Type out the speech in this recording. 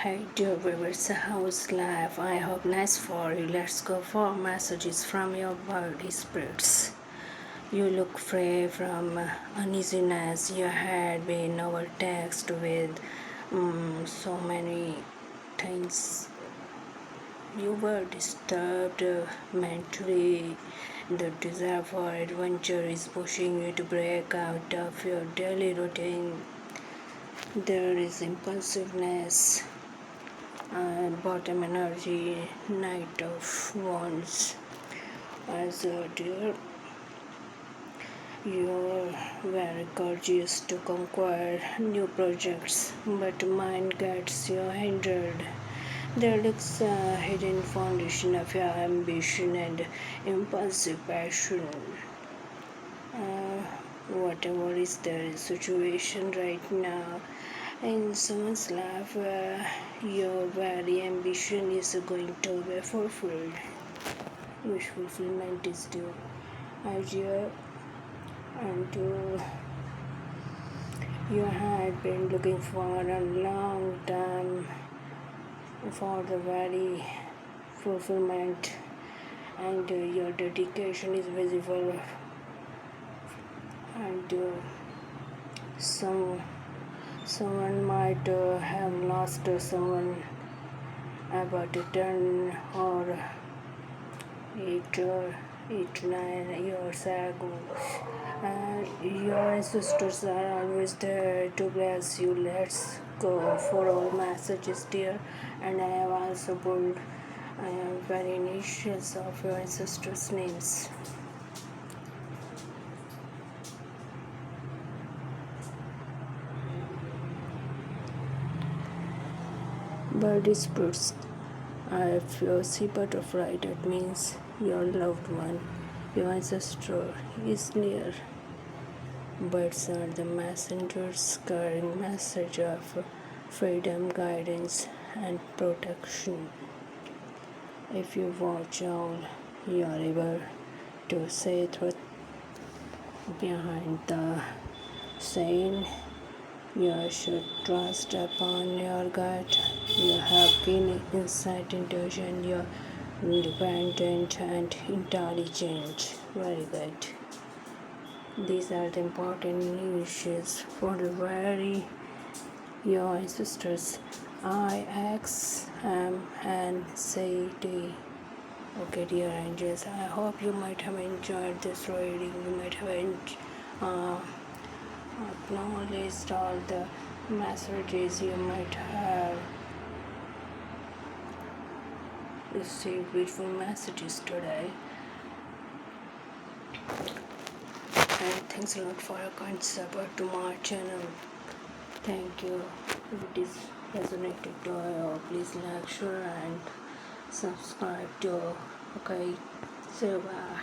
Hey dear viewers, how's life? I hope nice for you. Let's go for messages from your body spirits. You look free from uneasiness. You had been overtaxed with so many things. You were disturbed mentally. The desire for adventure is pushing you to break out of your daily routine. There is impulsiveness and bottom energy, knight of wands. As a dear, you're very courageous to conquer new projects, but mind gets you hindered. There looks a hidden foundation of your ambition and impulsive passion. Whatever is the situation right now in someone's life, your very ambition is going to be fulfilled. Wish fulfillment is due idea, and you had been looking for a long time for the very fulfillment, and your dedication is visible, and someone might have lost someone about 10 or 8 9 years ago. Your ancestors are always there to bless you. Let's go for all messages, dear. And I have also pulled very initials of your ancestors' names. Bird spirits. If you see butterfly, that means your loved one, your ancestor, is near. Birds are the messengers carrying message of freedom, guidance, and protection. If you watch owl, you are able to say truth behind the saying. You should trust upon your gut. You have keen insight, intuition. You're independent and intelligent. Very good. These are the important issues for the very your ancestors. I, X, M, N, C, D. Okay, dear angels, I hope you might have enjoyed this reading. You might have acknowledged all the messages you might have received beautiful messages today. And thanks a lot for your kind support to my channel. Thank you. If it is resonated to you, please like, share and subscribe to. Okay, so bye.